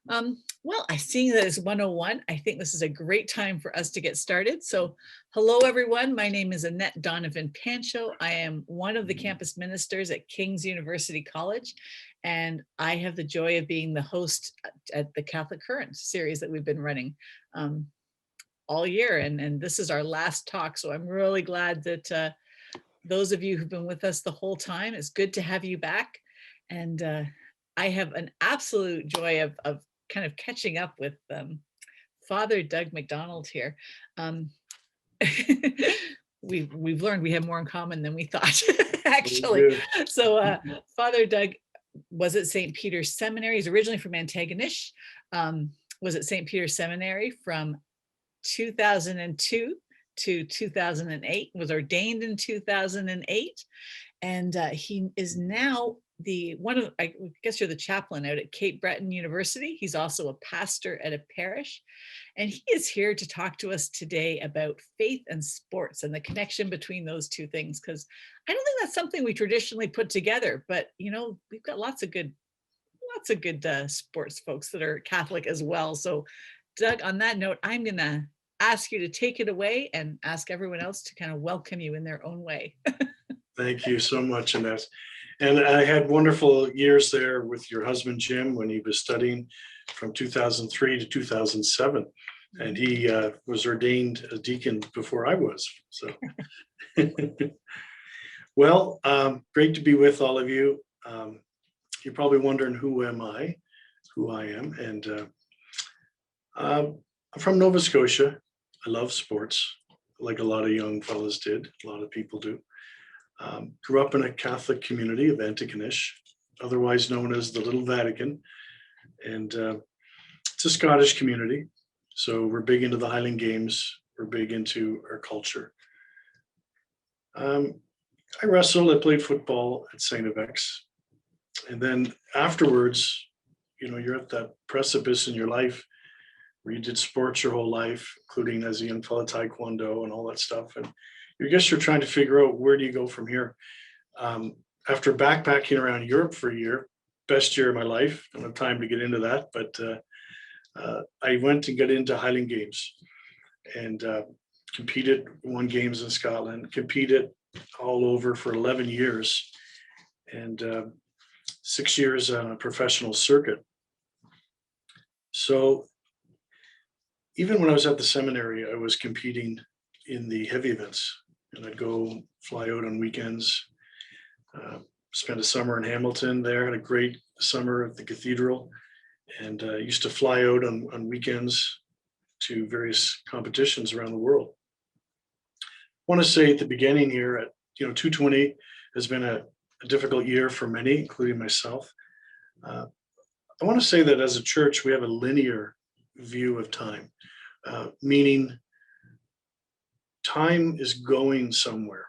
Well, I see that it's 101. I think this is a great time for us to get started. So hello, everyone. My name is Annette Donovan Pancho. I am one of the campus ministers at King's University College, and I have the joy of being the host at the Catholic Current series that we've been running all year. And this is our last talk. So I'm really glad that those of you who've been with us the whole time, it's good to have you back. And I have an absolute joy of kind of catching up with Father Doug MacDonald here. We've learned we have more in common than we thought, actually. So Father Doug was at St. Peter's Seminary. He's originally from Antigonish, was at St. Peter's Seminary from 2002 to 2008, was ordained in 2008. And he is now I guess you're the chaplain out at Cape Breton University. He's also a pastor at a parish. And he is here to talk to us today about faith and sports and the connection between those two things, because I don't think that's something we traditionally put together, but we've got lots of good sports folks that are Catholic as well. So Doug, on that note, I'm gonna ask you to take it away and ask everyone else to kind of welcome you in their own way. Thank you so much, Annette. And I had wonderful years there with your husband, Jim, when he was studying from 2003 to 2007. And he was ordained a deacon before I was. So, well, great to be with all of you. You're probably wondering who I am. And I'm from Nova Scotia. I love sports, like a lot of young fellas did. A lot of people do. Grew up in a Catholic community of Antigonish, otherwise known as the Little Vatican. And it's a Scottish community. So we're big into the Highland Games. We're big into our culture. I wrestled, I played football at St. X. And then afterwards, you're at that precipice in your life where you did sports your whole life, including as a young fella, Taekwondo and all that stuff. And I guess you're trying to figure out, where do you go from here? After backpacking around Europe for a year, best year of my life, I don't have time to get into that, but I went to get into Highland Games and competed, won games in Scotland, competed all over for 11 years and 6 years on a professional circuit. So even when I was at the seminary, I was competing in the heavy events. And I'd go fly out on weekends, spent a summer in Hamilton there, had a great summer at the cathedral, and used to fly out on weekends to various competitions around the world. I want to say at the beginning here, at 2020 has been a difficult year for many, including myself. I want to say that as a church, we have a linear view of time, meaning time is going somewhere.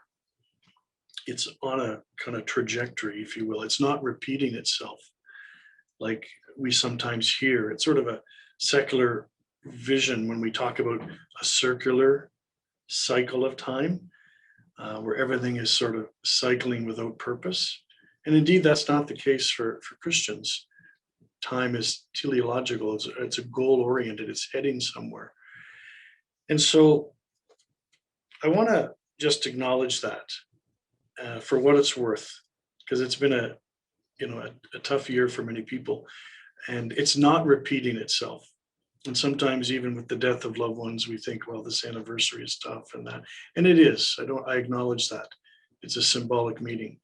It's on a kind of trajectory, if you will. It's not repeating itself like we sometimes hear. It's sort of a secular vision when we talk about a circular cycle of time, where everything is sort of cycling without purpose. And indeed, that's not the case for Christians. Time is teleological. It's a goal-oriented. It's heading somewhere. And so I want to just acknowledge that for what it's worth, because it's been a tough year for many people, and it's not repeating itself. And sometimes even with the death of loved ones, we think, well, this anniversary is tough and that, and it is. I acknowledge that. It's a symbolic meaning.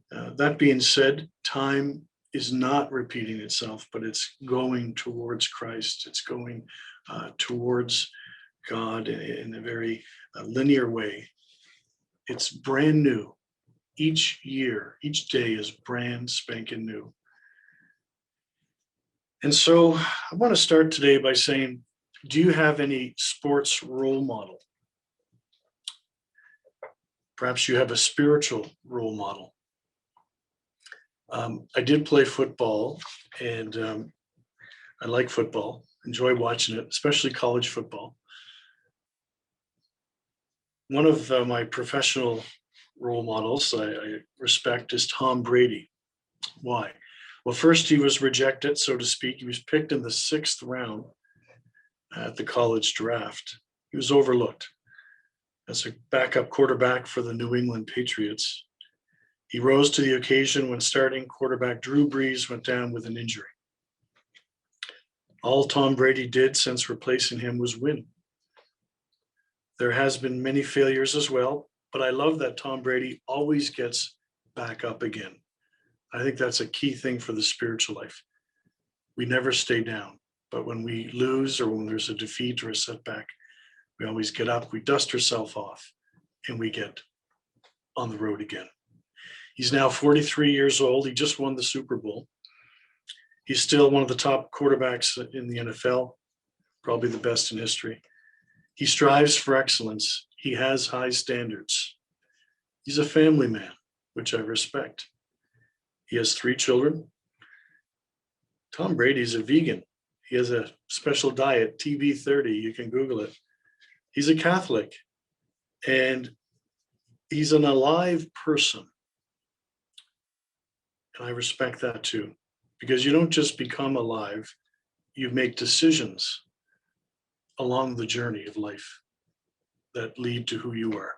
That being said, time is not repeating itself, but it's going towards Christ. It's going towards God in a very linear way. It's brand new. Each year, each day is brand spanking new. And so I want to start today by saying, do you have any sports role model? Perhaps you have a spiritual role model. I did play football, and I like football, enjoy watching it, especially college football. One of my professional role models I respect is Tom Brady. Why? Well, first he was rejected, so to speak. He was picked in the 6th round at the college draft. He was overlooked as a backup quarterback for the New England Patriots. He rose to the occasion when starting quarterback Drew Brees went down with an injury. All Tom Brady did since replacing him was win. There has been many failures as well, but I love that Tom Brady always gets back up again. I think that's a key thing for the spiritual life. We never stay down, but when we lose or when there's a defeat or a setback, we always get up, we dust ourselves off, and we get on the road again. He's now 43 years old. He just won the Super Bowl. He's still one of the top quarterbacks in the NFL, probably the best in history. He strives for excellence. He has high standards. He's a family man, which I respect. He has 3 children. Tom Brady's a vegan. He has a special diet, TB30. You can Google it. He's a Catholic, and he's an alive person. And I respect that too, because you don't just become alive, you make decisions along the journey of life that lead to who you are.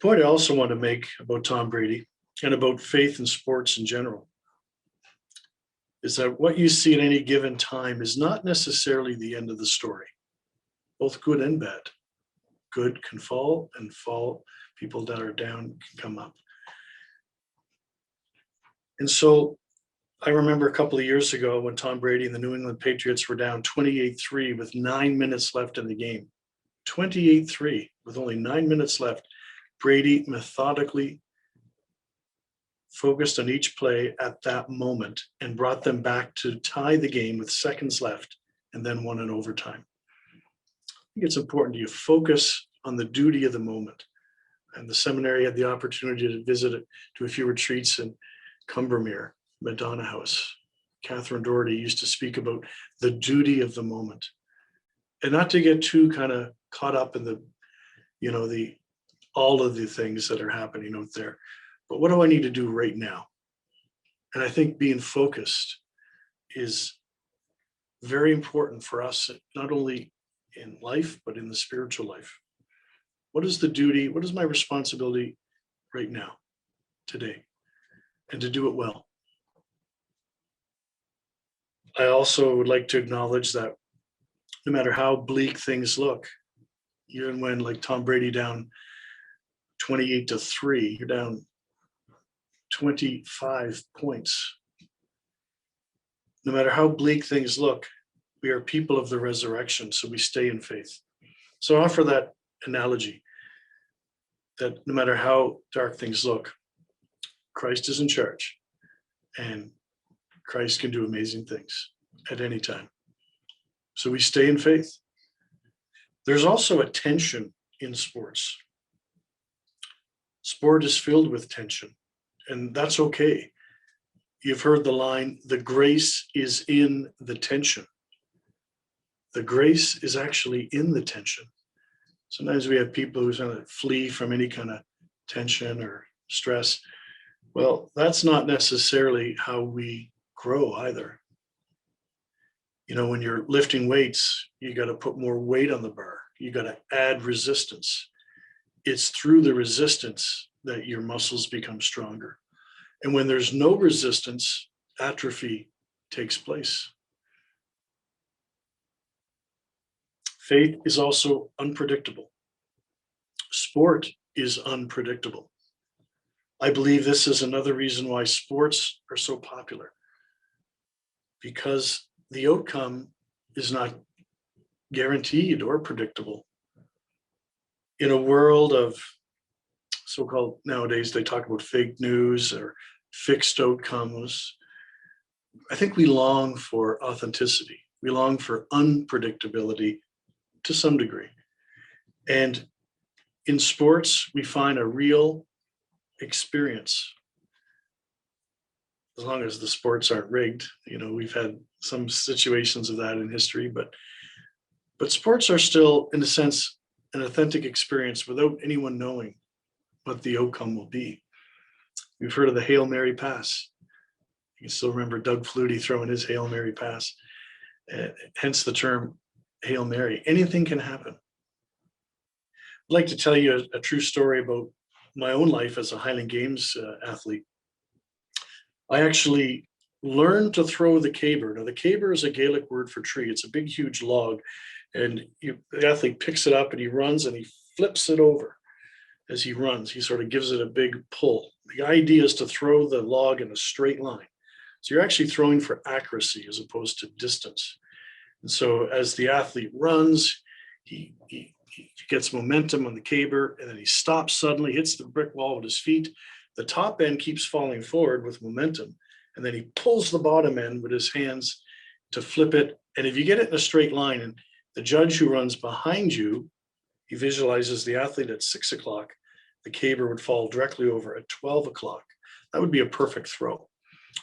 The point I also want to make about Tom Brady and about faith and sports in general is that what you see at any given time is not necessarily the end of the story, both good and bad. Good can fall and fall. People that are down can come up. And so I remember a couple of years ago when Tom Brady and the New England Patriots were down 28-3 with 9 minutes left in the game. 28-3 with only 9 minutes left. Brady methodically focused on each play at that moment and brought them back to tie the game with seconds left and then won in overtime. I think it's important you focus on the duty of the moment. And the seminary had the opportunity to visit it to a few retreats in Cumbermere, Madonna House. Catherine Doherty used to speak about the duty of the moment, and not to get too kind of caught up in the all of the things that are happening out there. But what do I need to do right now? And I think being focused is very important for us, not only in life, but in the spiritual life. What is the duty? What is my responsibility right now, today? And to do it well. I also would like to acknowledge that no matter how bleak things look, even when, like Tom Brady, down 28-3, you're down 25 points. No matter how bleak things look, we are people of the resurrection, so we stay in faith. So I offer that analogy that no matter how dark things look, Christ is in charge, and Christ can do amazing things at any time. So we stay in faith. There's also a tension in sports. Sport is filled with tension, and that's okay. You've heard the line, the grace is in the tension. The grace is actually in the tension. Sometimes we have people who kind of flee from any kind of tension or stress. Well, that's not necessarily how we grow either. When you're lifting weights, you got to put more weight on the bar. You got to add resistance. It's through the resistance that your muscles become stronger. And when there's no resistance, atrophy takes place. Faith is also unpredictable. Sport is unpredictable. I believe this is another reason why sports are so popular, because the outcome is not guaranteed or predictable. In a world of so-called, nowadays they talk about fake news or fixed outcomes, I think we long for authenticity. We long for unpredictability to some degree. And in sports, we find a real experience, as long as the sports aren't rigged. We've had some situations of that in history, but sports are still, in a sense, an authentic experience without anyone knowing what the outcome will be. We've heard of the Hail Mary pass. You still remember Doug Flutie throwing his Hail Mary pass, hence the term Hail Mary. Anything can happen. I'd like to tell you a true story about my own life as a Highland Games athlete. I actually learned to throw the caber. Now, the caber is a Gaelic word for tree. It's a big, huge log, and the athlete picks it up and he runs and he flips it over as he runs. He sort of gives it a big pull. The idea is to throw the log in a straight line. So you're actually throwing for accuracy as opposed to distance. And so as the athlete runs, he gets momentum on the caber, and then he stops suddenly, hits the brick wall with his feet. The top end keeps falling forward with momentum, and then he pulls the bottom end with his hands to flip it. And if you get it in a straight line, and the judge who runs behind you, he visualizes the athlete at 6 o'clock, the caber would fall directly over at 12 o'clock. That would be a perfect throw.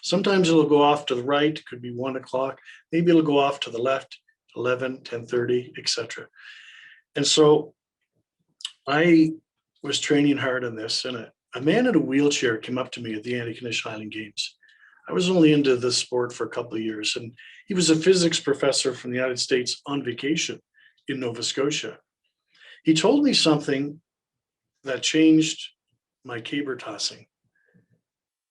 Sometimes it'll go off to the right, it could be 1 o'clock. Maybe it'll go off to the left, 11, 10:30, etc. And so I was training hard on this, and a man in a wheelchair came up to me at the Antigonish Highland Games. I was only into this sport for a couple of years, and he was a physics professor from the United States on vacation in Nova Scotia. He told me something that changed my caber tossing.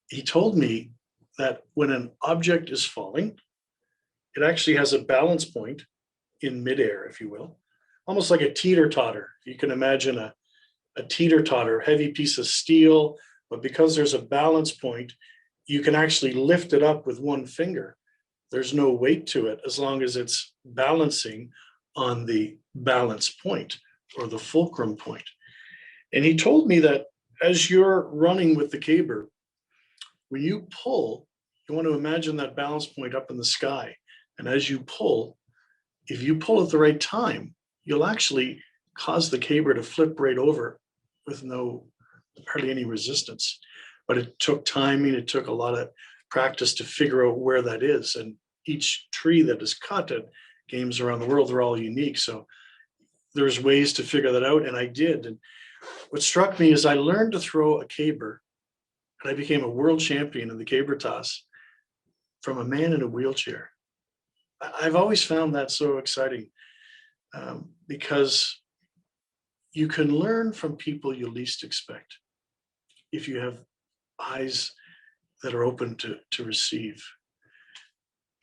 He told me that when an object is falling, it actually has a balance point in midair, if you will, almost like a teeter-totter. You can imagine a teeter-totter, heavy piece of steel, but because there's a balance point, you can actually lift it up with one finger. There's no weight to it as long as it's balancing on the balance point or the fulcrum point. And he told me that as you're running with the caber, when you pull, you want to imagine that balance point up in the sky. And as you pull, if you pull at the right time, you'll actually cause the caber to flip right over with hardly any resistance. But it took timing, it took a lot of practice to figure out where that is. And each tree that is cut at games around the world, they're all unique. So there's ways to figure that out, and I did. And what struck me is I learned to throw a caber, and I became a world champion in the caber toss from a man in a wheelchair. I've always found that so exciting because you can learn from people you least expect if you have eyes that are open to receive,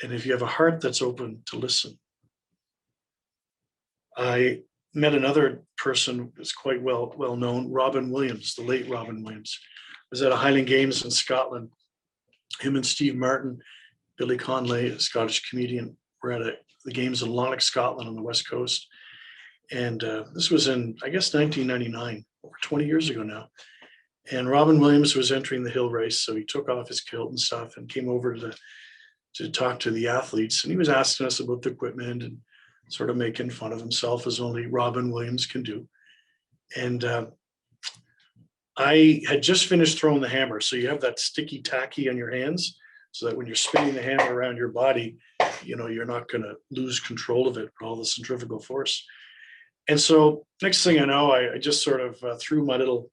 and if you have a heart that's open to listen. I met another person who's quite well known, Robin Williams, the late Robin Williams. I was at a Highland Games in Scotland. Him and Steve Martin, Billy Conley, a Scottish comedian, were at the games in Lanark, Scotland on the West Coast. And this was in, I guess, 1999, over 20 years ago now. And Robin Williams was entering the hill race, so he took off his kilt and stuff and came over to talk to the athletes. And he was asking us about the equipment and sort of making fun of himself, as only Robin Williams can do. And I had just finished throwing the hammer. So you have that sticky tacky on your hands so that when you're spinning the hammer around your body, you're not going to lose control of it with all the centrifugal force. And so next thing I know, I just sort of threw my little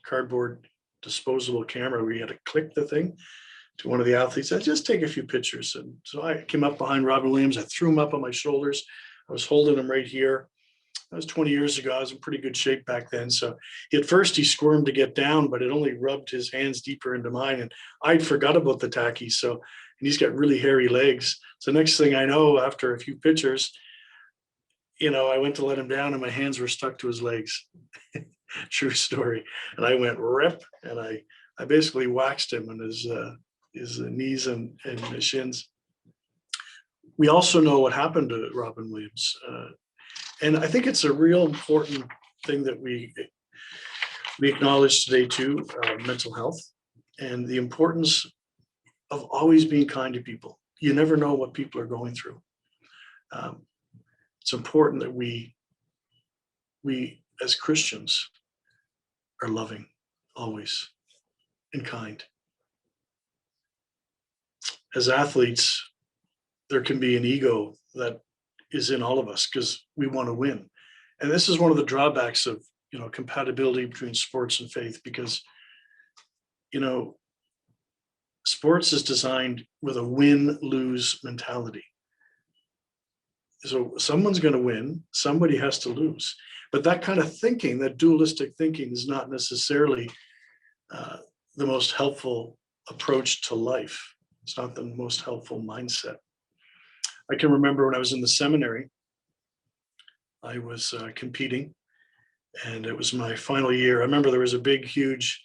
cardboard disposable camera where you had to click the thing to one of the athletes. I just take a few pictures. And so I came up behind Robin Williams. I threw him up on my shoulders. I was holding him right here. That was 20 years ago. I was in pretty good shape back then. So at first he squirmed to get down, but it only rubbed his hands deeper into mine. And I'd forgot about the tacky. And he's got really hairy legs. So next thing I know, after a few pictures, I went to let him down and my hands were stuck to his legs. True story. And I went rip, and I basically waxed him on his knees and his shins. We also know what happened to Robin Williams. And I think it's a real important thing that we acknowledge today too, mental health and the importance of always being kind to people. You never know what people are going through. It's important that we as Christians are loving always and kind. As athletes, there can be an ego that is in all of us because we want to win. And this is one of the drawbacks of, compatibility between sports and faith, because, sports is designed with a win-lose mentality. So someone's going to win, somebody has to lose. But that kind of thinking, that dualistic thinking, is not necessarily the most helpful approach to life. It's not the most helpful mindset. I can remember when I was in the seminary, I was competing, and it was my final year. I remember there was a big, huge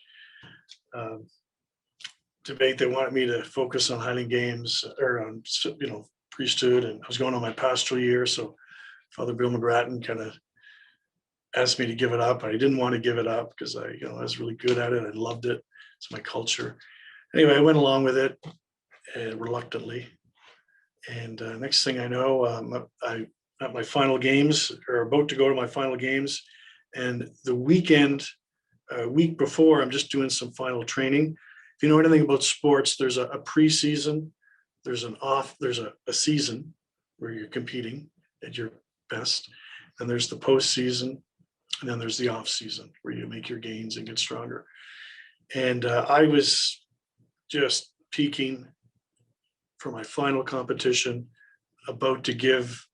debate. They wanted me to focus on Highland Games, or on, priesthood, and I was going on my pastoral year. So Father Bill McGrattan kind of asked me to give it up. I didn't want to give it up because I was really good at it. I loved it. It's my culture. Anyway, I went along with it reluctantly. And next thing I know, I at my final games, or about to go to my final games, and the week before, I'm just doing some final training. If you know anything about sports, there's a pre-season, there's a season where you're competing at your best, and there's the post-season, and then there's the off season where you make your gains and get stronger. And I was just peaking for my final competition, about to give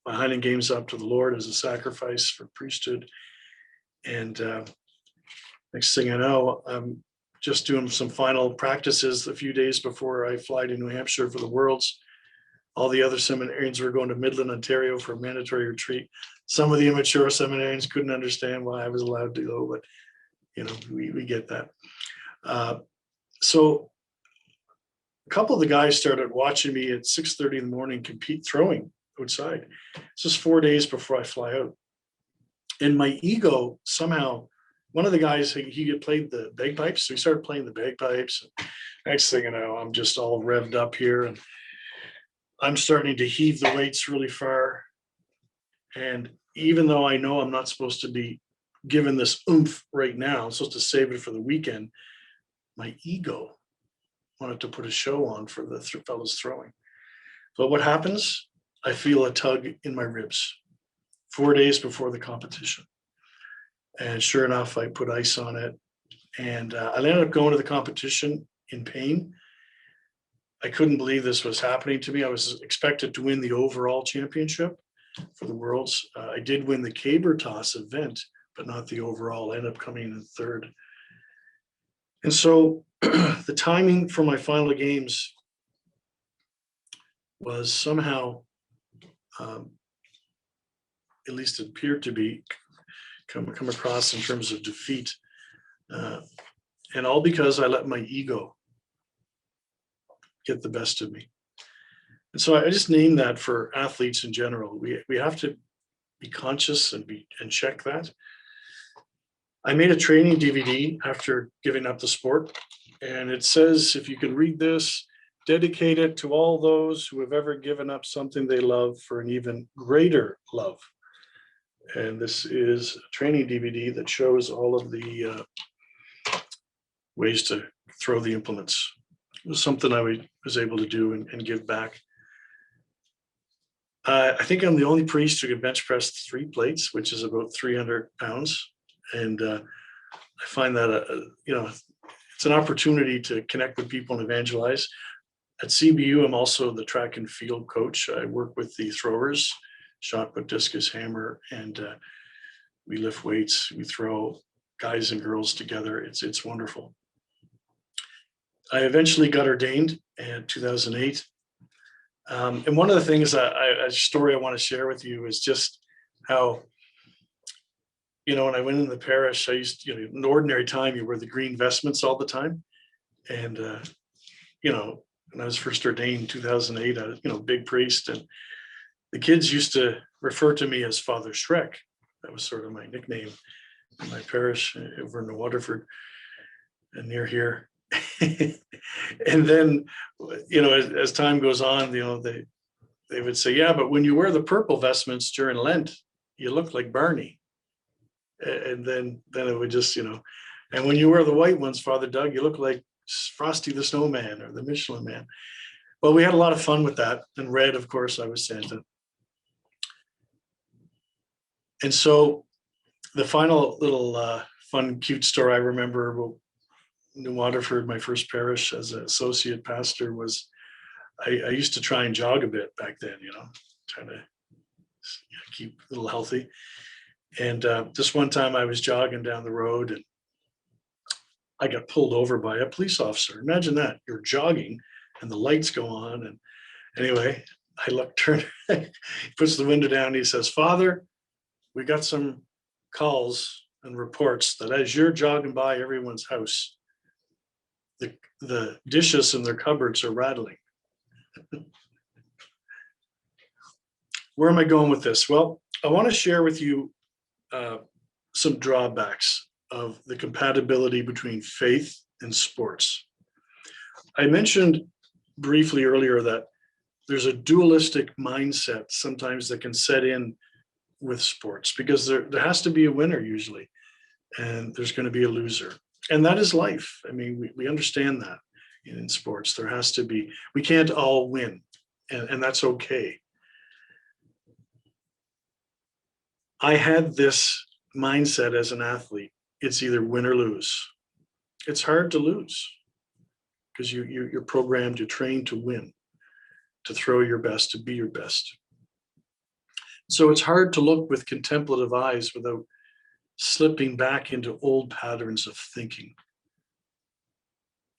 my Highland Games up to the Lord as a sacrifice for priesthood. And next thing I know, I'm just doing some final practices a few days before I fly to New Hampshire for the Worlds. All the other seminarians were going to Midland, Ontario for a mandatory retreat. Some of the immature seminarians couldn't understand why I was allowed to go, but we get that. So a couple of the guys started watching me at 6:30 in the morning compete throwing outside. This is 4 days before I fly out. And my ego, somehow, one of the guys, he had played the bagpipes, so he started playing the bagpipes. Next thing you know, I'm just all revved up here, and I'm starting to heave the weights really far. And even though I know I'm not supposed to be given this oomph right now, I'm supposed to save it for the weekend, my ego wanted to put a show on for the fellows throwing. But what happens? I feel a tug in my ribs 4 days before the competition. And sure enough, I put ice on it. And I ended up going to the competition in pain. I couldn't believe this was happening to me. I was expected to win the overall championship for the Worlds. I did win the caber toss event, but not the overall. I ended up coming in third. And so the timing for my final games was somehow, at least it appeared to be, come across in terms of defeat. And all because I let my ego get the best of me. And so I just named that for athletes in general. We have to be conscious and check that. I made a training DVD after giving up the sport, and it says, if you can read this, dedicate it to all those who have ever given up something they love for an even greater love. And this is a training DVD that shows all of the ways to throw the implements. It was something I was able to do and give back. I think I'm the only priest who can bench press 3 plates, which is about 300 pounds. And I find that, it's an opportunity to connect with people and evangelize. At CBU, I'm also the track and field coach. I work with the throwers, shot put, discus, hammer, and we lift weights. We throw guys and girls together. It's wonderful. I eventually got ordained in 2008. And one of the things, a story I want to share with you is just how, when I went in the parish, I used, in ordinary time, you wear the green vestments all the time. And, when I was first ordained in 2008, I was, big priest. And the kids used to refer to me as Father Shrek. That was sort of my nickname in my parish over in Waterford and near here. And then, as time goes on, they would say, yeah, but when you wear the purple vestments during Lent, you look like Barney. And then it would just, and when you wear the white ones, Father Doug, you look like Frosty the Snowman or the Michelin Man. Well, we had a lot of fun with that. And red, of course, I was Santa. And so the final little fun, cute story I remember, New Waterford, my first parish as an associate pastor, was I used to try and jog a bit back then, trying to keep a little healthy. And this one time I was jogging down the road and I got pulled over by a police officer. Imagine that, you're jogging and the lights go on. And anyway, I he puts the window down. He says, "Father, we got some calls and reports that as you're jogging by everyone's house, the dishes in their cupboards are rattling." Where am I going with this? Well, I want to share with you some drawbacks of the compatibility between faith and sports. I mentioned briefly earlier that there's a dualistic mindset sometimes that can set in with sports, because there has to be a winner usually, and there's going to be a loser. And that is life. I mean, we understand that in sports. There has to be, we can't all win, and that's okay. I had this mindset as an athlete. It's either win or lose. It's hard to lose because you're programmed, you're trained to win, to throw your best, to be your best. So it's hard to look with contemplative eyes without slipping back into old patterns of thinking.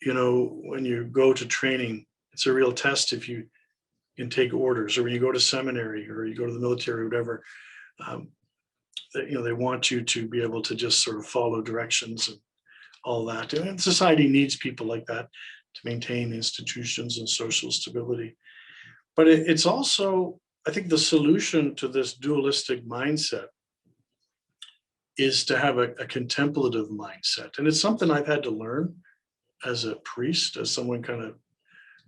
When you go to training, it's a real test if you can take orders, or when you go to seminary or you go to the military or whatever. They want you to be able to just sort of follow directions and all that. And society needs people like that to maintain institutions and social stability. But it's also, I think, the solution to this dualistic mindset is to have a contemplative mindset. And it's something I've had to learn as a priest, as someone kind of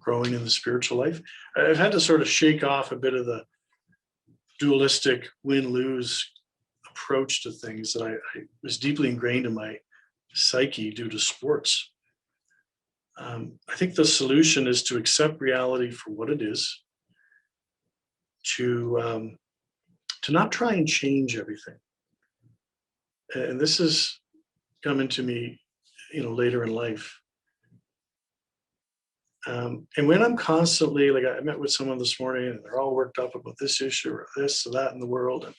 growing in the spiritual life. I've had to sort of shake off a bit of the dualistic win-lose approach to things that I was deeply ingrained in my psyche due to sports. I think the solution is to accept reality for what it is, to not try and change everything. And this is coming to me, later in life. And when I'm constantly, like, I met with someone this morning and they're all worked up about this issue or this or that in the world. And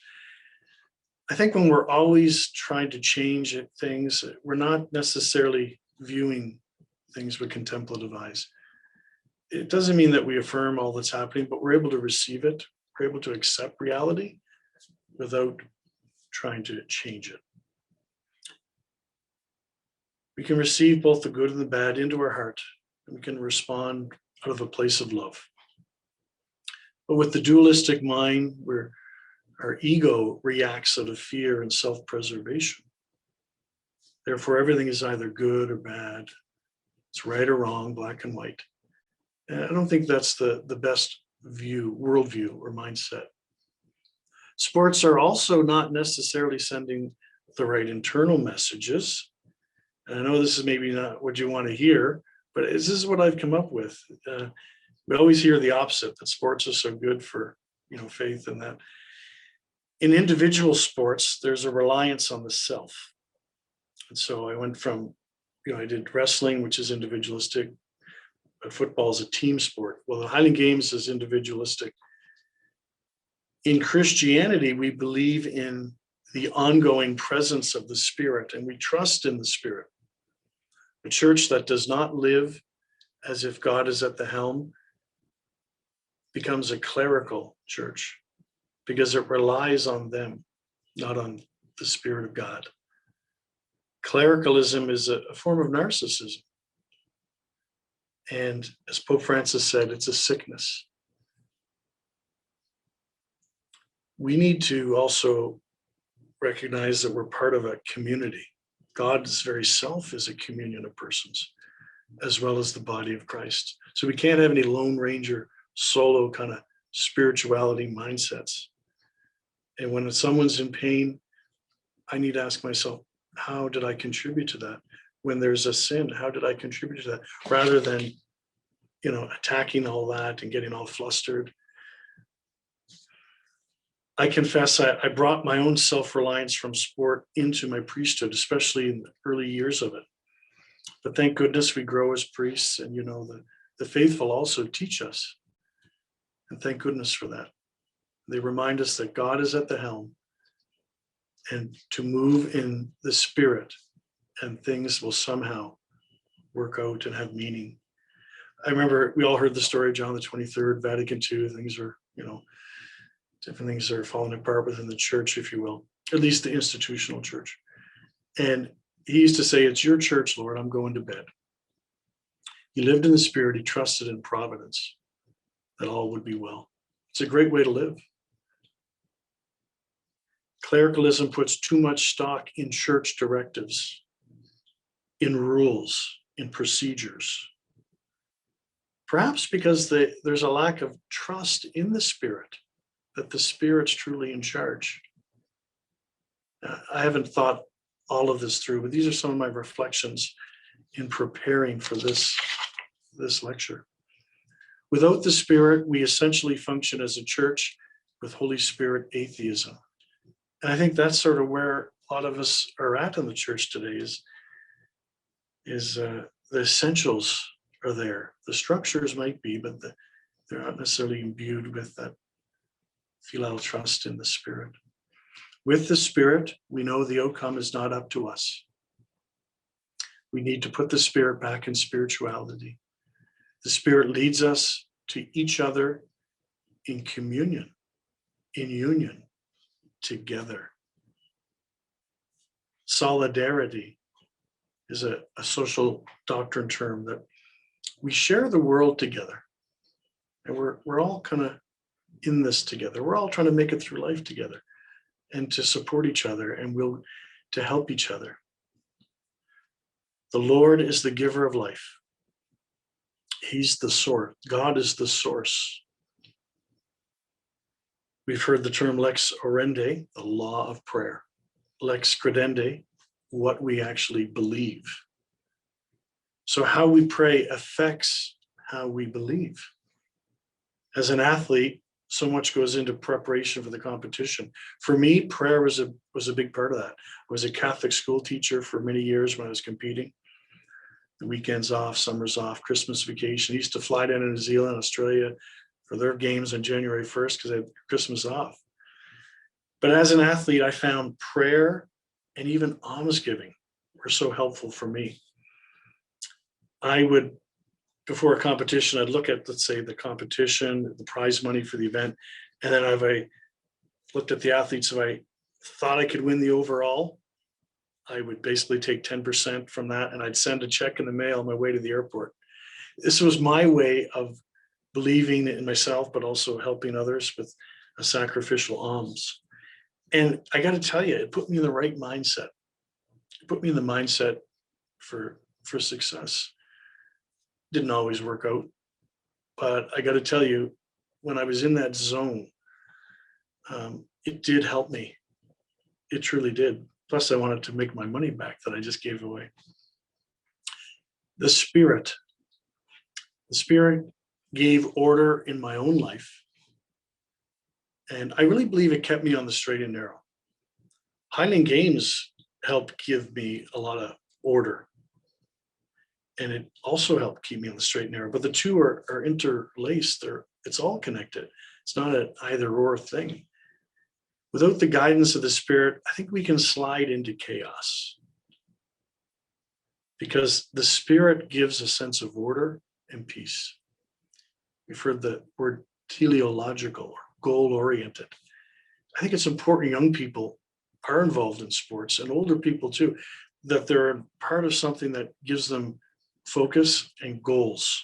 I think when we're always trying to change things, we're not necessarily viewing things with contemplative eyes. It doesn't mean that we affirm all that's happening, but we're able to receive it. We're able to accept reality without trying to change it. We can receive both the good and the bad into our heart, and we can respond out of a place of love. But with the dualistic mind, where our ego reacts out of fear and self-preservation. Therefore, everything is either good or bad. It's right or wrong, black and white. And I don't think that's the best worldview or mindset. Sports are also not necessarily sending the right internal messages. And I know this is maybe not what you want to hear, but this is what I've come up with. We always hear the opposite, that sports are so good for, faith and that. In individual sports, there's a reliance on the self. And so I went from, I did wrestling, which is individualistic, but football is a team sport. Well, the Highland Games is individualistic. In Christianity, we believe in the ongoing presence of the Spirit, and we trust in the Spirit. A church that does not live as if God is at the helm becomes a clerical church, because it relies on them, not on the Spirit of God. Clericalism is a form of narcissism. And as Pope Francis said, it's a sickness. We need to also recognize that we're part of a community. God's very self is a communion of persons, as well as the body of Christ. So we can't have any Lone Ranger, solo kind of spirituality mindsets. And when someone's in pain, I need to ask myself, how did I contribute to that? When there's a sin, how did I contribute to that? Rather than, attacking all that and getting all flustered. I confess I brought my own self-reliance from sport into my priesthood, especially in the early years of it. But thank goodness we grow as priests, and the faithful also teach us. And thank goodness for that. They remind us that God is at the helm and to move in the Spirit, and things will somehow work out and have meaning. I remember we all heard the story of John the 23rd, Vatican II. Things are, different things are falling apart within the church, if you will, at least the institutional church. And he used to say, "It's your church, Lord, I'm going to bed." He lived in the Spirit. He trusted in providence that all would be well. It's a great way to live. Clericalism puts too much stock in church directives, in rules, in procedures. Perhaps because there's a lack of trust in the Spirit, that the Spirit's truly in charge. I haven't thought all of this through, but these are some of my reflections in preparing for this lecture. Without the Spirit, we essentially function as a church with Holy Spirit atheism. And I think that's sort of where a lot of us are at in the church today is the essentials are there. The structures might be, but they're not necessarily imbued with that filial trust in the Spirit. With the Spirit, we know the outcome is not up to us. We need to put the Spirit back in spirituality. The Spirit leads us to each other in communion, in union, together. Solidarity is a social doctrine term that we share the world together. And we're all kind of in this together. We're all trying to make it through life together and to support each other and to help each other. The Lord is the giver of life. He's the source. God is the source. We've heard the term lex orandi, the law of prayer. Lex credendi, what we actually believe. So how we pray affects how we believe. As an athlete, so much goes into preparation for the competition. For me, prayer was a big part of that. I was a Catholic school teacher for many years when I was competing. The weekends off, summers off, Christmas vacation. I used to fly down to New Zealand, Australia for their games on January 1st because they had Christmas off. But as an athlete, I found prayer and even almsgiving were so helpful for me. I would, before a competition, I'd look at, let's say, the competition, the prize money for the event. And then if I looked at the athletes, if I thought I could win the overall, I would basically take 10% from that and I'd send a check in the mail on my way to the airport. This was my way of believing in myself, but also helping others with a sacrificial alms. And I got to tell you, it put me in the right mindset. It put me in the mindset for success. Didn't always work out, but I got to tell you, when I was in that zone, it did help me. It truly did. Plus, I wanted to make my money back that I just gave away. The Spirit gave order in my own life. And I really believe it kept me on the straight and narrow. Highland Games helped give me a lot of order. And it also helped keep me on the straight and narrow. But the two are interlaced. It's all connected. It's not an either or thing. Without the guidance of the Spirit, I think we can slide into chaos. Because the Spirit gives a sense of order and peace. We've heard the word teleological, or goal-oriented. I think it's important young people are involved in sports, and older people too, that they're part of something that gives them focus and goals.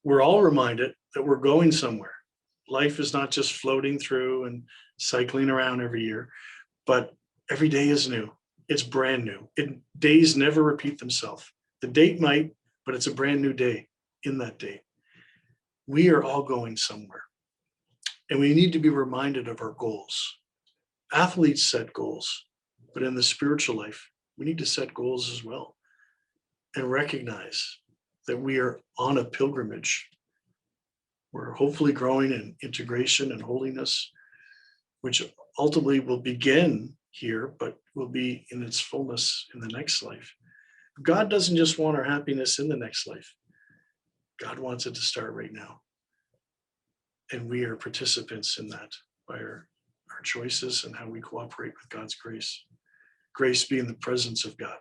We're all reminded that we're going somewhere. Life is not just floating through and cycling around every year, but every day is new. It's brand new. Days never repeat themselves. The date might, but it's a brand new day in that date. We are all going somewhere. And we need to be reminded of our goals. Athletes set goals, but in the spiritual life, we need to set goals as well and recognize that we are on a pilgrimage. We're hopefully growing in integration and holiness, which ultimately will begin here, but will be in its fullness in the next life. God doesn't just want our happiness in the next life. God wants it to start right now. And we are participants in that by our choices and how we cooperate with God's grace. Grace being the presence of God.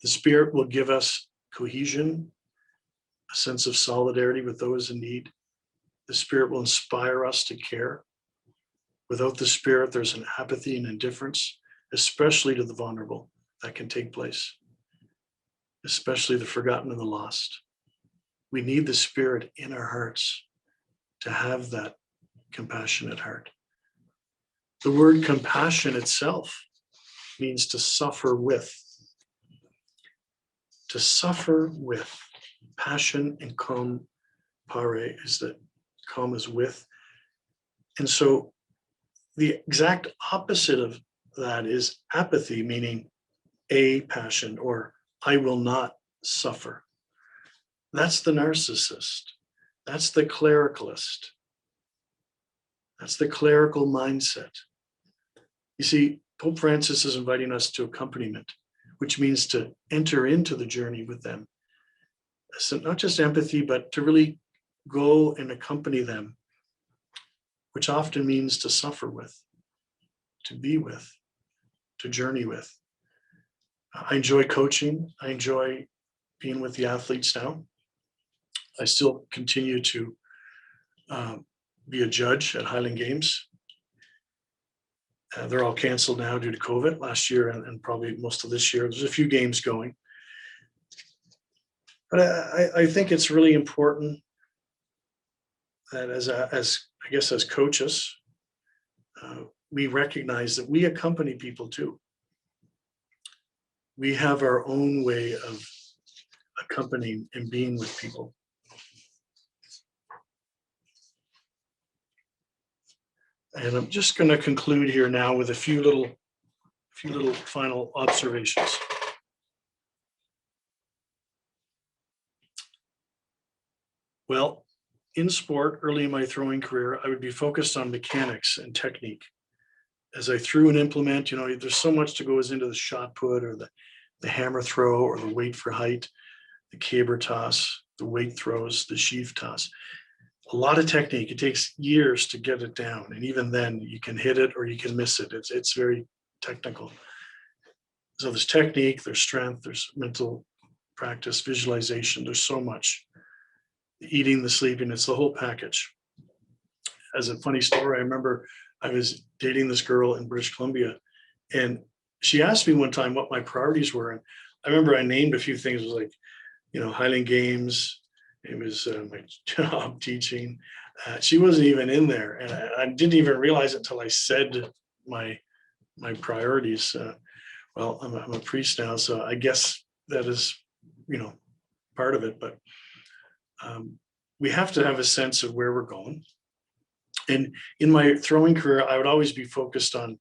The Spirit will give us cohesion, a sense of solidarity with those in need. The Spirit will inspire us to care. Without the Spirit, there's an apathy and indifference, especially to the vulnerable, that can take place, especially the forgotten and the lost. We need the Spirit in our hearts to have that compassionate heart. The word compassion itself means to suffer with. To suffer with. Passion and compare is that com is with. And so the exact opposite of that is apathy, meaning a passion, or I will not suffer. That's the narcissist. That's the clericalist. That's the clerical mindset. You see, Pope Francis is inviting us to accompaniment, which means to enter into the journey with them. So not just empathy, but to really go and accompany them, which often means to suffer with, to be with, to journey with. I enjoy coaching. I enjoy being with the athletes now. I still continue to be a judge at Highland Games. They're all canceled now due to COVID last year and probably most of this year. There's a few games going. But I think it's really important that as coaches, we recognize that we accompany people too. We have our own way of accompanying and being with people. And I'm just going to conclude here now with a few little final observations. Well, in sport, early in my throwing career, I would be focused on mechanics and technique. As I threw an implement, there's so much that goes into the shot put or the hammer throw or the weight for height, the caber toss, the weight throws, the sheaf toss. A lot of technique. It takes years to get it down. And even then you can hit it or you can miss it. It's very technical. So there's technique, there's strength, there's mental practice, visualization. There's so much. The eating, the sleeping, it's the whole package. As a funny story, I remember I was dating this girl in British Columbia and she asked me one time what my priorities were. And I remember I named a few things. It was like, Highland Games. It was my job teaching. She wasn't even in there. And I didn't even realize it until I said my priorities. Well, I'm a priest now, so I guess that is, part of it. But we have to have a sense of where we're going. And in my throwing career, I would always be focused on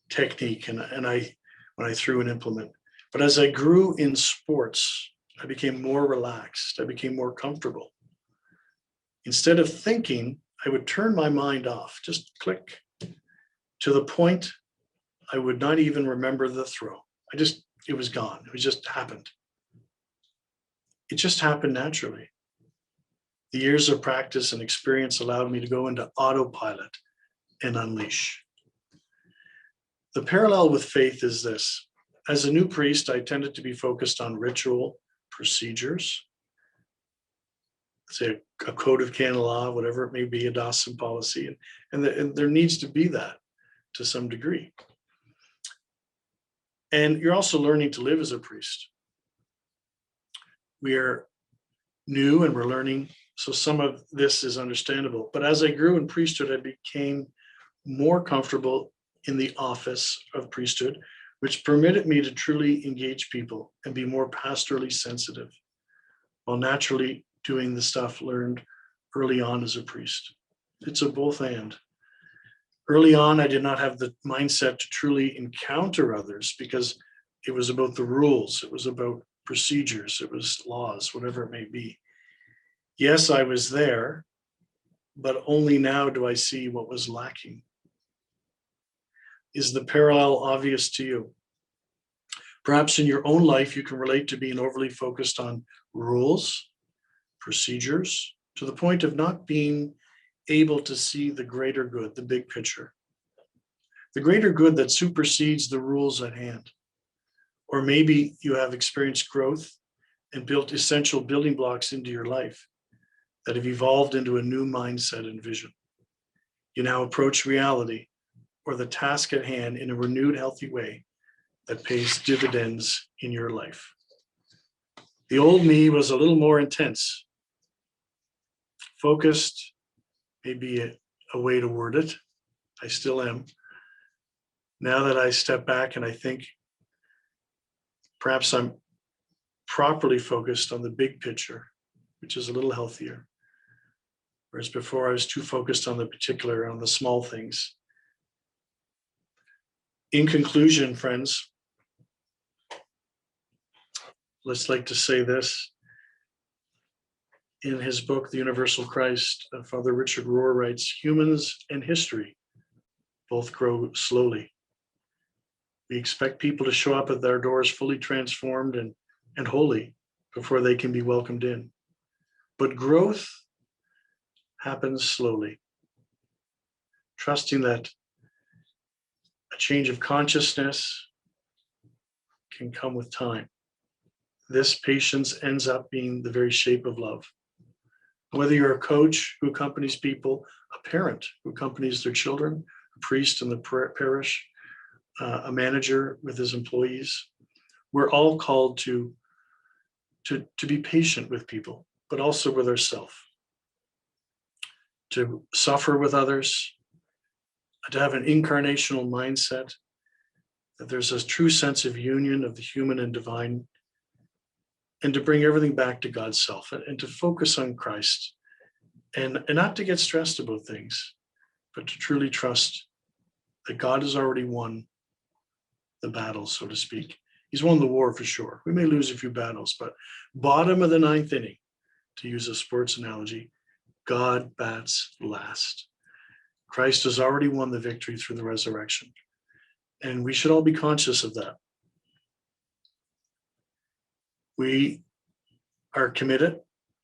technique and when I threw an implement. But as I grew in sports, I became more relaxed. I became more comfortable. Instead of thinking, I would turn my mind off, just click, to the point I would not even remember the throw. It was gone. It just happened. It just happened naturally. The years of practice and experience allowed me to go into autopilot and unleash. The parallel with faith is this. As a new priest, I tended to be focused on ritual, procedures, say a code of canon law, whatever it may be, a dawson policy, and there needs to be that to some degree. And you're also learning to live as a priest. We are new and we're learning, so some of this is understandable. But as I grew in priesthood, I became more comfortable in the office of priesthood, which permitted me to truly engage people and be more pastorally sensitive, while naturally doing the stuff learned early on as a priest. It's a both and. Early on, I did not have the mindset to truly encounter others because it was about the rules, it was about procedures, it was laws, whatever it may be. Yes, I was there, but only now do I see what was lacking. Is the parallel obvious to you? Perhaps in your own life, you can relate to being overly focused on rules, procedures, to the point of not being able to see the greater good, the big picture, the greater good that supersedes the rules at hand. Or maybe you have experienced growth and built essential building blocks into your life that have evolved into a new mindset and vision. You now approach reality or the task at hand in a renewed, healthy way that pays dividends in your life. The old me was a little more intense, focused, maybe a way to word it. I still am. Now that I step back and I think, perhaps I'm properly focused on the big picture, which is a little healthier. Whereas before I was too focused on the particular, on the small things. In conclusion, friends, let's like to say this. In his book, The Universal Christ, Father Richard Rohr writes, humans and history both grow slowly. We expect people to show up at their doors fully transformed and holy before they can be welcomed in. But growth happens slowly, trusting that a change of consciousness can come with time. This patience ends up being the very shape of love. Whether you're a coach who accompanies people, a parent who accompanies their children, a priest in the parish, a manager with his employees, we're all called to be patient with people, but also with ourselves, to suffer with others, to have an incarnational mindset, that there's a true sense of union of the human and divine, and to bring everything back to God's self and to focus on Christ and not to get stressed about things, but to truly trust that God has already won the battle, so to speak. He's won the war for sure. We may lose a few battles, but bottom of the ninth inning, to use a sports analogy, God bats last. Christ has already won the victory through the resurrection. And we should all be conscious of that. We are committed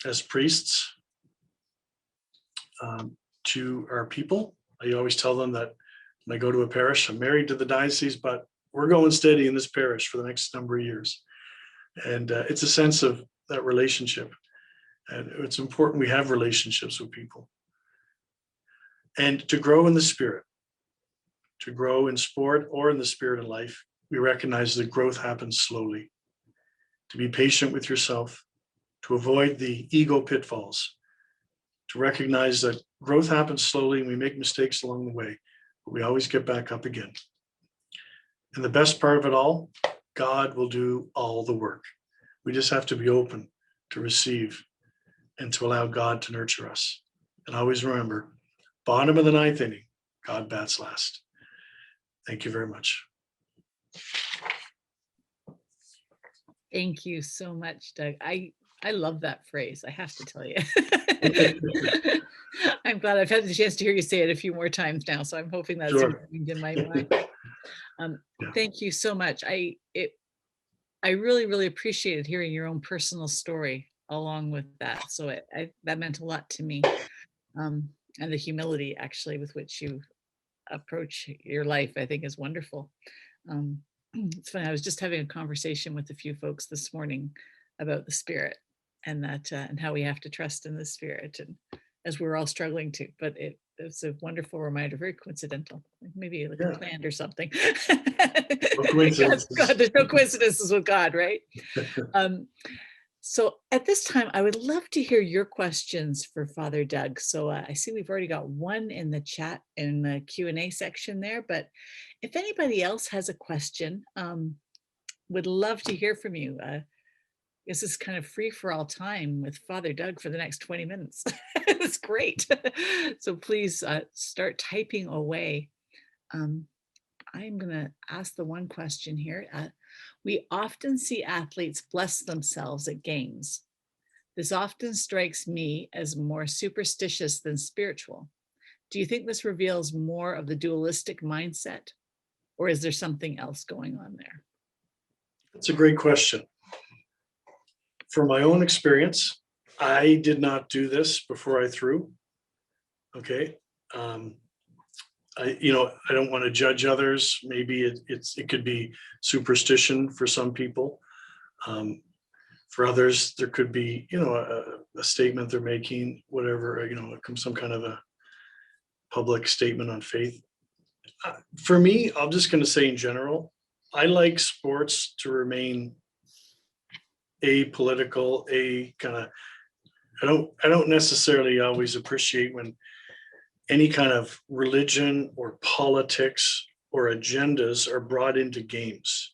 as priests to our people. I always tell them that when I go to a parish, I'm married to the diocese, but we're going steady in this parish for the next number of years. And it's a sense of that relationship. And it's important we have relationships with people. And to grow in the spirit, to grow in sport or in the spirit of life, we recognize that growth happens slowly. To be patient with yourself, to avoid the ego pitfalls, to recognize that growth happens slowly and we make mistakes along the way, but we always get back up again. And the best part of it all, God will do all the work. We just have to be open to receive and to allow God to nurture us. And always remember, bottom of the ninth inning, God bats last. Thank you very much. Thank you so much, Doug. I love that phrase, I have to tell you. I'm glad I've had the chance to hear you say it a few more times now, so I'm hoping that's ingrained in my mind. Thank you so much. I really, really appreciated hearing your own personal story along with that. So that meant a lot to me. And the humility actually with which you approach your life, I think is wonderful. It's funny, I was just having a conversation with a few folks this morning about the spirit and that and how we have to trust in the spirit, and as we're all struggling to, but it's a wonderful reminder, very coincidental, maybe like planned or something. God, there's no coincidences with God, right? So at this time, I would love to hear your questions for Father Doug. So I see we've already got one in the chat in the Q&A section there, but if anybody else has a question, would love to hear from you. This is kind of free for all time with Father Doug for the next 20 minutes. It's great. So please start typing away. I'm going to ask the one question here. We often see athletes bless themselves at games. This often strikes me as more superstitious than spiritual. Do you think this reveals more of the dualistic mindset, or is there something else going on there? It's a great question. From my own experience, I did not do this before I threw. Okay. I don't want to judge others. Maybe it could be superstition for some people. For others, there could be, a statement they're making, whatever, some kind of a public statement on faith. For me, I'm just going to say in general, I like sports to remain apolitical, I don't necessarily always appreciate when any kind of religion or politics or agendas are brought into games.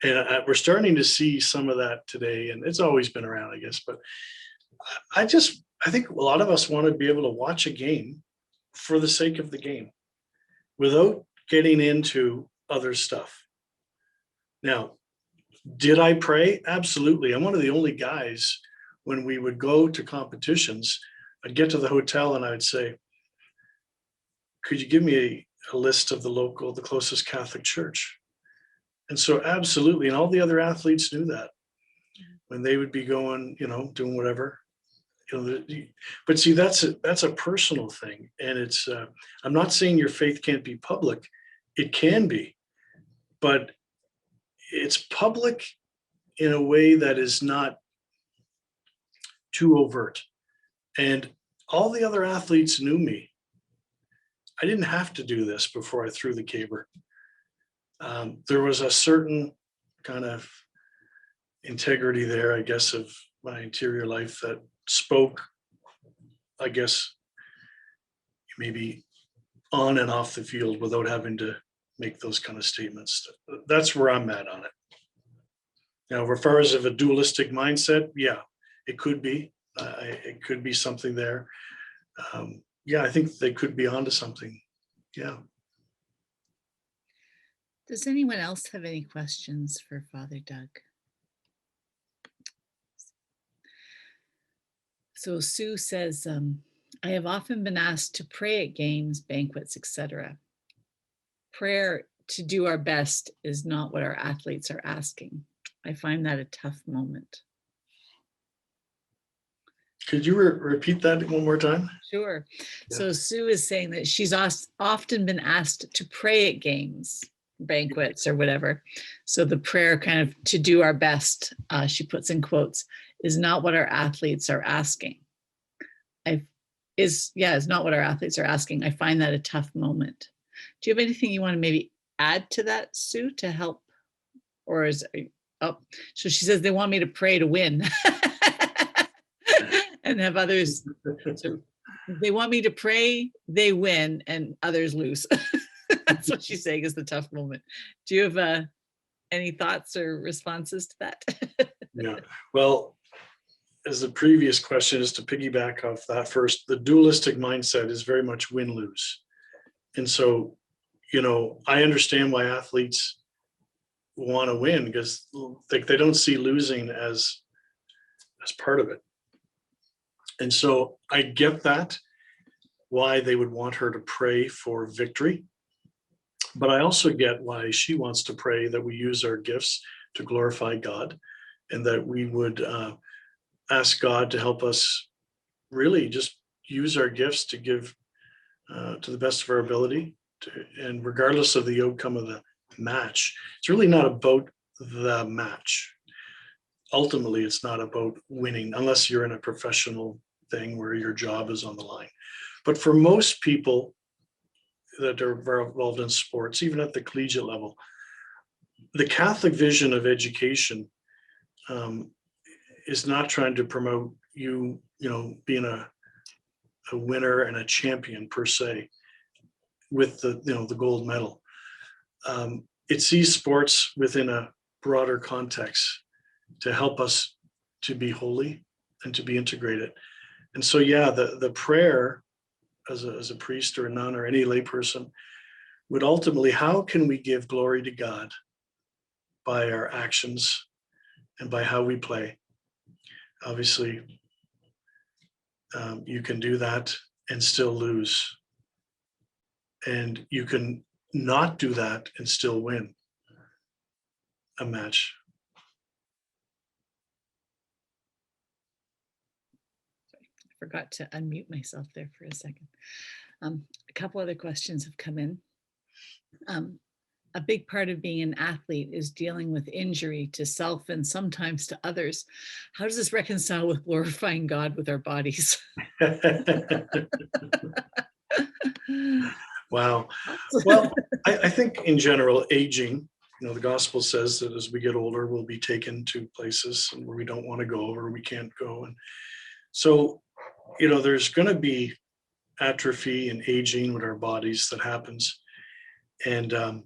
And we're starting to see some of that today, and it's always been around, I guess. But I think a lot of us want to be able to watch a game for the sake of the game without getting into other stuff. Now, did I pray? Absolutely. I'm one of the only guys, when we would go to competitions, I'd get to the hotel and I would say, could you give me a list of the closest Catholic church? And so absolutely. And all the other athletes knew that when they would be going, doing whatever, but see, that's a personal thing. And it's, I'm not saying your faith can't be public. It can be, but it's public in a way that is not too overt. And all the other athletes knew me. I didn't have to do this before I threw the caber. There was a certain kind of integrity there, I guess, of my interior life that spoke, I guess, maybe on and off the field without having to make those kind of statements. That's where I'm at on it. Now, as far as of a dualistic mindset, yeah, it could be. It could be something there. I think they could be onto something. Yeah. Does anyone else have any questions for Father Doug? So Sue says, I have often been asked to pray at games, banquets, etc. Prayer to do our best is not what our athletes are asking. I find that a tough moment. Could you repeat that one more time? Sure. Yeah. So Sue is saying that she's often been asked to pray at games, banquets, or whatever. So the prayer kind of to do our best, she puts in quotes, is not what our athletes are asking. Is not what our athletes are asking. I find that a tough moment. Do you have anything you want to maybe add to that, Sue, to help? Or so she says they want me to pray to win. And have others. So they want me to pray, they win, and others lose. That's what she's saying is the tough moment. Do you have any thoughts or responses to that? Yeah. Well, as the previous question is to piggyback off that first, the dualistic mindset is very much win-lose. And so, I understand why athletes want to win because they don't see losing as part of it. And so I get that, why they would want her to pray for victory. But I also get why she wants to pray that we use our gifts to glorify God and that we would ask God to help us really just use our gifts to give to the best of our ability. And regardless of the outcome of the match, it's really not about the match. Ultimately, it's not about winning unless you're in a professional thing where your job is on the line. But for most people that are involved in sports, even at the collegiate level, the Catholic vision of education is not trying to promote being a winner and a champion per se with the gold medal. It sees sports within a broader context to help us to be holy and to be integrated. And so, the prayer as a priest or a nun or any layperson would ultimately, how can we give glory to God by our actions and by how we play? Obviously, you can do that and still lose. And you can not do that and still win. a match. Forgot to unmute myself there for a second. A couple other questions have come in. A big part of being an athlete is dealing with injury to self and sometimes to others. How does this reconcile with glorifying God with our bodies? Wow. Well, I think in general, aging, the gospel says that as we get older, we'll be taken to places where we don't want to go or we can't go. And so, there's going to be atrophy and aging with our bodies that happens. And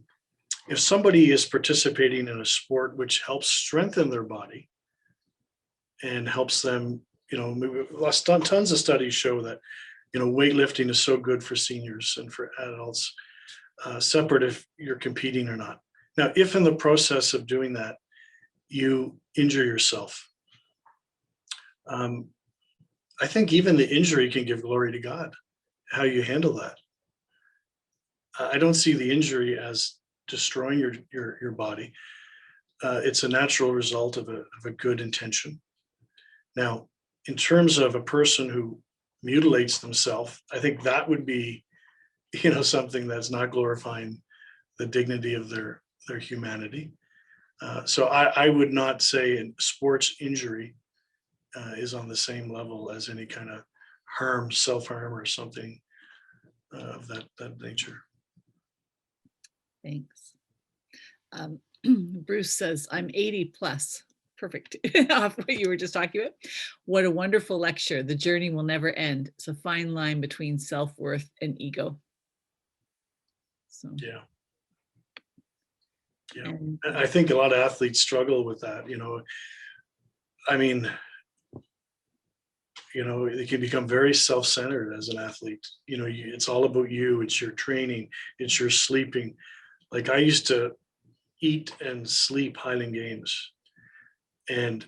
if somebody is participating in a sport which helps strengthen their body and helps them, tons of studies show that, weightlifting is so good for seniors and for adults, separate if you're competing or not. Now, if in the process of doing that, you injure yourself, I think even the injury can give glory to God, how you handle that. I don't see the injury as destroying your body. It's a natural result of a good intention. Now, in terms of a person who mutilates themselves, I think that would be, something that's not glorifying the dignity of their humanity. So I would not say in sports injury is on the same level as any kind of harm, self-harm or something of that nature. Thanks. Bruce says, I'm 80 plus. Perfect. Off what you were just talking about. What a wonderful lecture. The journey will never end. It's a fine line between self-worth and ego. So Yeah. And I think a lot of athletes struggle with that, I mean, they can become very self-centered as an athlete. It's all about you. It's your training. It's your sleeping. Like I used to eat and sleep Highland Games. And,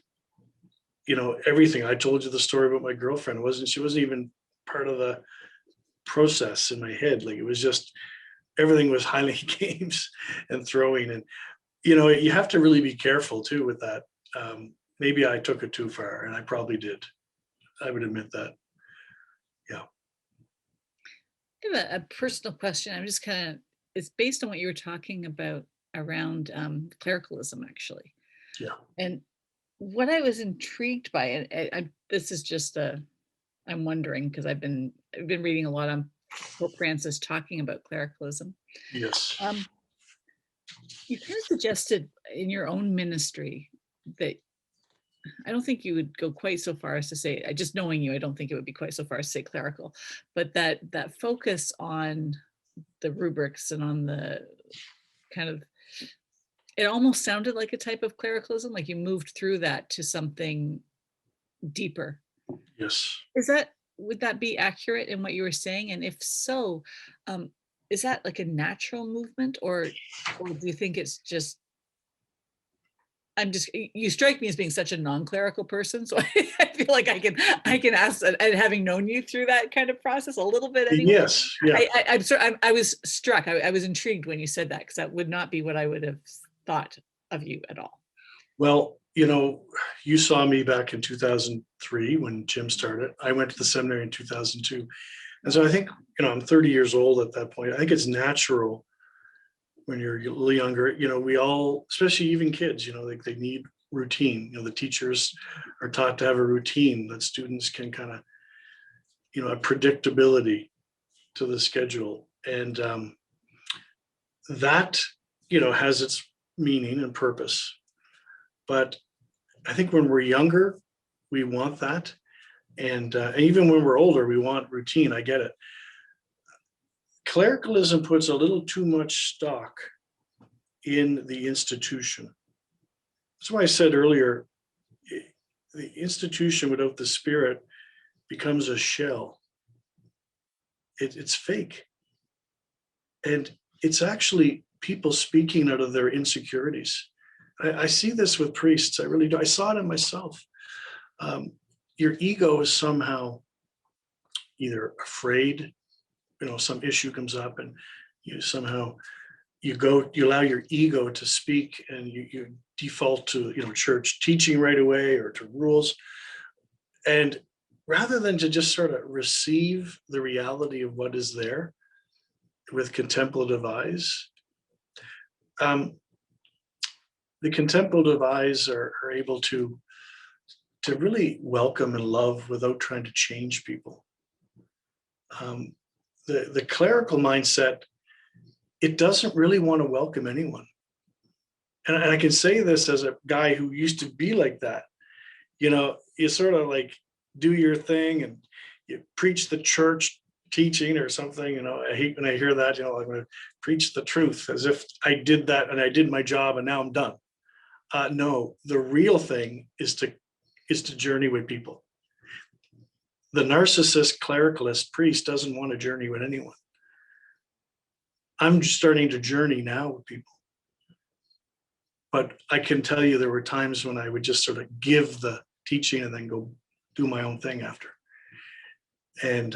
everything. I told you the story about my girlfriend. She wasn't even part of the process in my head. Like it was just, everything was Highland Games and throwing. And, you have to really be careful too with that. Maybe I took it too far, and I probably did. I would admit that. Yeah. I have a personal question. I'm just it's based on what you were talking about around clericalism, actually. Yeah. And what I was intrigued by, and this is just I'm wondering because I've been reading a lot on Pope Francis talking about clericalism. Yes. You kind of suggested in your own ministry that I don't think you would go quite so far as to say, just knowing you, I don't think it would be quite so far as to say clerical, but that focus on the rubrics and on the kind of, it almost sounded like a type of clericalism, like you moved through that to something deeper. Yes. Would that be accurate in what you were saying? And if so, is that like a natural movement or do you think it's just, you strike me as being such a non-clerical person. So I feel like I can ask, and having known you through that kind of process a little bit anyway. Yes. Yeah. I was struck. I was intrigued when you said that, because that would not be what I would have thought of you at all. Well, you saw me back in 2003 when Jim started. I went to the seminary in 2002. And so I think, I'm 30 years old at that point. I think it's natural when you're a little younger, we all, especially even kids, they need routine. The teachers are taught to have a routine that students can kind of, a predictability to the schedule. And that, has its meaning and purpose. But I think when we're younger, we want that. And even when we're older, we want routine. I get it. Clericalism puts a little too much stock in the institution. That's why I said earlier, the institution without the spirit becomes a shell. It's fake. And it's actually people speaking out of their insecurities. I see this with priests. I really do. I saw it in myself. Your ego is somehow either afraid, some issue comes up and you allow your ego to speak, and you default to, church teaching right away or to rules. And rather than to just sort of receive the reality of what is there with contemplative eyes, the contemplative eyes are able to really welcome and love without trying to change people. The clerical mindset, it doesn't really want to welcome anyone. And I can say this as a guy who used to be like that. You sort of like do your thing and you preach the church teaching or something. I hate when I hear that, I'm going to preach the truth as if I did that and I did my job and now I'm done. No, the real thing is to journey with people. The narcissist clericalist priest doesn't want to journey with anyone. I'm just starting to journey now with people. But I can tell you there were times when I would just sort of give the teaching and then go do my own thing after. And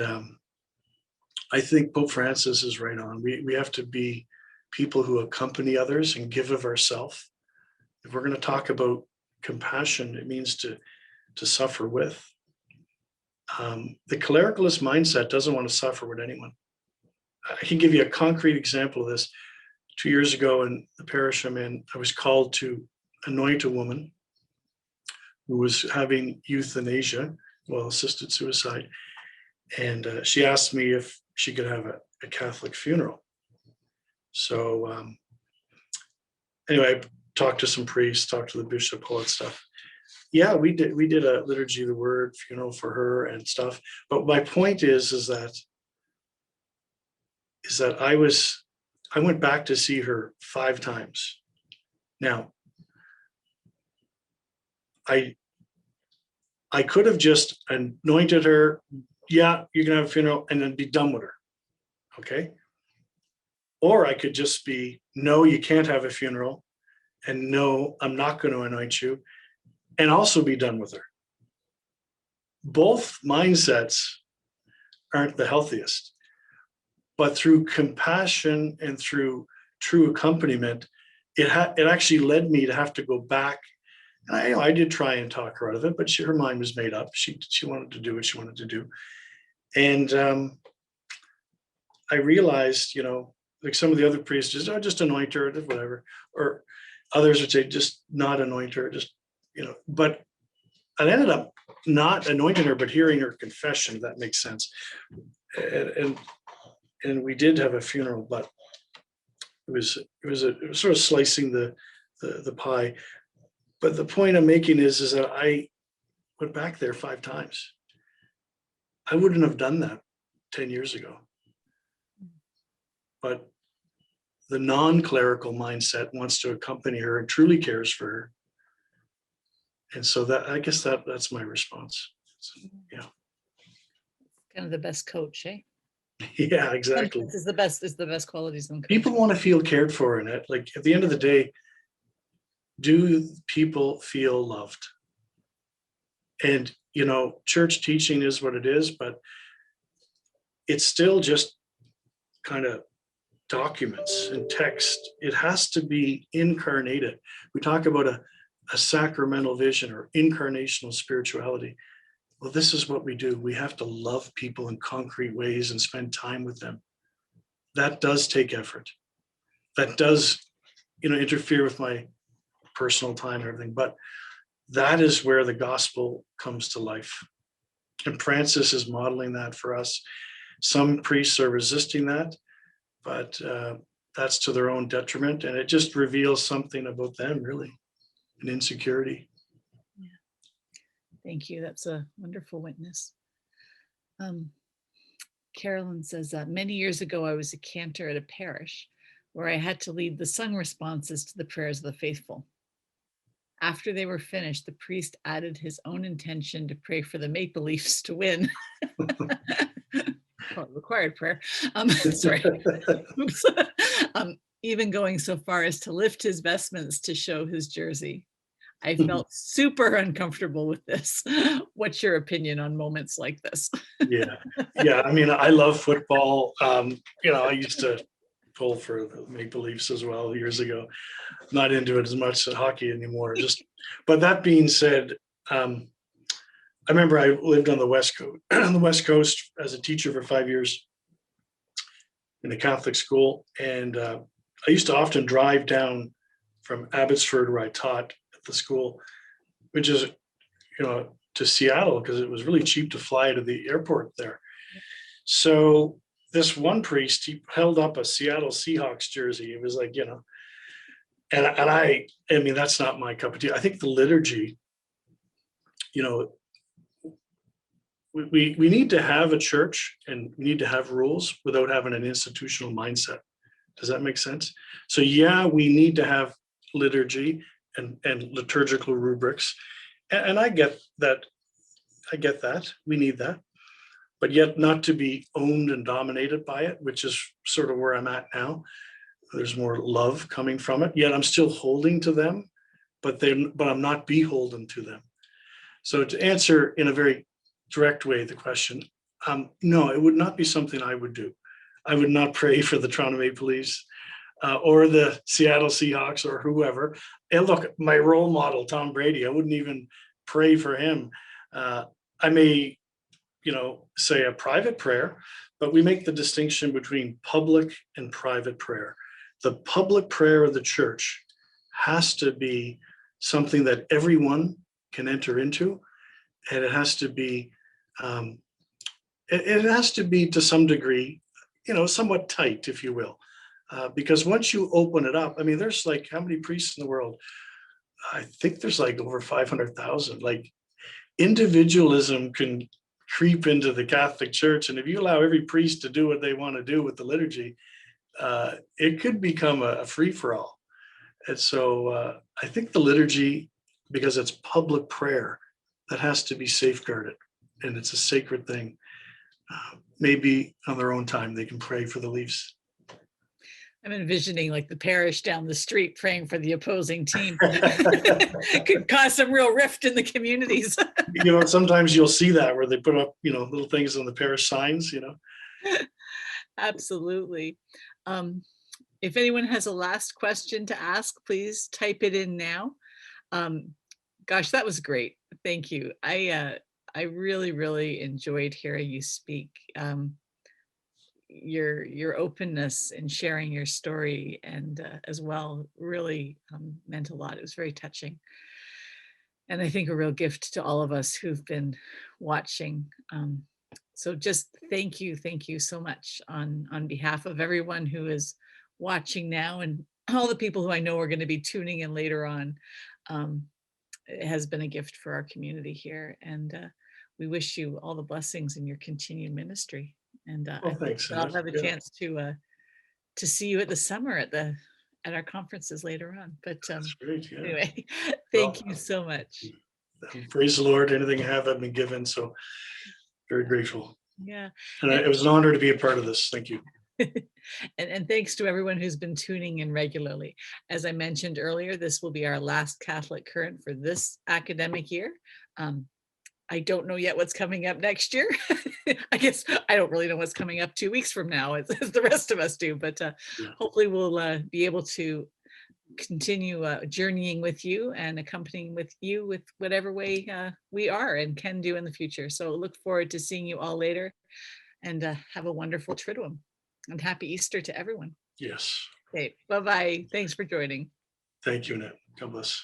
I think Pope Francis is right on. We have to be people who accompany others and give of ourselves. If we're going to talk about compassion, it means to suffer with. The clericalist mindset doesn't want to suffer with anyone. I can give you a concrete example of this. 2 years ago in the parish I'm in, I was called to anoint a woman who was having euthanasia, assisted suicide. And she asked me if she could have a Catholic funeral. So anyway, I talked to some priests, talked to the bishop, all that stuff. Yeah, we did a liturgy of the word funeral for her and stuff. But my point is that I went back to see her 5 times. Now, I could have just anointed her. Yeah, you can have a funeral and then be done with her. Okay. Or I could just be, no, you can't have a funeral. And no, I'm not going to anoint you. And also be done with her. Both mindsets aren't the healthiest. But through compassion and through true accompaniment, it actually led me to have to go back. And I did try and talk her out of it, but her mind was made up. She wanted to do what she wanted to do. And I realized, like some of the other priests just anoint her, whatever. Or others would say, just not anoint her, but I ended up not anointing her, but hearing her confession, if that makes sense. And we did have a funeral, but it was sort of slicing the pie. But the point I'm making is that I went back there 5 times. I wouldn't have done that 10 years ago. But the non-clerical mindset wants to accompany her and truly cares for her. And so I guess that's my response. Yeah. Kind of the best coach, eh? Yeah, exactly. This is the best qualities in coaching. People want to feel cared for in it. Like at the end of the day, do people feel loved? And, church teaching is what it is, but it's still just kind of documents and text. It has to be incarnated. We talk about a sacramental vision or incarnational spirituality. Well, this is what we do. We have to love people in concrete ways and spend time with them. That does take effort. That does, interfere with my personal time and everything. But that is where the gospel comes to life. And Francis is modeling that for us. Some priests are resisting that, but that's to their own detriment. And it just reveals something about them, really, an insecurity. Yeah. Thank you. That's a wonderful witness. Carolyn says, many years ago, I was a cantor at a parish where I had to lead the sung responses to the prayers of the faithful. After they were finished, the priest added his own intention to pray for the Maple Leafs to win. Well, required prayer. Sorry. Oops. Even going so far as to lift his vestments to show his jersey. I felt super uncomfortable with this. What's your opinion on moments like this? Yeah. I mean, I love football. I used to pull for the Maple Leafs as well years ago. Not into it as much as hockey anymore. But that being said, I remember I lived on the West Coast, as a teacher for 5 years in a Catholic school, and I used to often drive down from Abbotsford, where I taught at the school, which is, to Seattle, because it was really cheap to fly to the airport there. So this one priest, he held up a Seattle Seahawks jersey. It was like, and I mean, that's not my cup of tea. I think the liturgy, we need to have a church, and we need to have rules without having an institutional mindset. Does that make sense? So yeah, we need to have liturgy and liturgical rubrics. And I get that. We need that. But yet not to be owned and dominated by it, which is sort of where I'm at now. There's more love coming from it. Yet I'm still holding to them, but I'm not beholden to them. So to answer in a very direct way the question, no, it would not be something I would do. I would not pray for the Toronto Maple Leafs or the Seattle Seahawks or whoever. And look, my role model, Tom Brady, I wouldn't even pray for him. I may, say a private prayer, but we make the distinction between public and private prayer. The public prayer of the church has to be something that everyone can enter into, and it has to be to some degree, somewhat tight, if you will, because once you open it up, I mean, there's like, how many priests in the world? I think there's like over 500,000. Like, individualism can creep into the Catholic Church, and if you allow every priest to do what they want to do with the liturgy, it could become a free-for-all. And so I think the liturgy, because it's public prayer, that has to be safeguarded, and it's a sacred thing. Maybe on their own time they can pray for the Leafs. I'm envisioning like the parish down the street praying for the opposing team. Could cause some real rift in the communities. Sometimes you'll see that where they put up, little things on the parish signs, Absolutely. If anyone has a last question to ask, please type it in now. Gosh, that was great. Thank you. I really, really enjoyed hearing you speak. Your openness in sharing your story and as well really meant a lot. It was very touching. And I think a real gift to all of us who've been watching. So just thank you so much on behalf of everyone who is watching now and all the people who I know are going to be tuning in later on. It has been a gift for our community here, and we wish you all the blessings in your continued ministry. And thanks. I'll have a chance to see you at the summer at our conferences later on. But That's great. Yeah. Anyway, thank you so much. Praise the Lord. Anything I have, I've been given. So very grateful. Yeah. And it was an honor to be a part of this. Thank you. And thanks to everyone who's been tuning in regularly. As I mentioned earlier, this will be our last Catholic Current for this academic year. I don't know yet what's coming up next year. I guess I don't really know what's coming up 2 weeks from now, as the rest of us do, but hopefully we'll be able to continue journeying with you and accompanying with you with whatever way we are and can do in the future. So look forward to seeing you all later, and have a wonderful Triduum, and happy Easter to everyone. Yes. Okay, bye-bye. Thanks for joining. Thank you, Annette. God bless.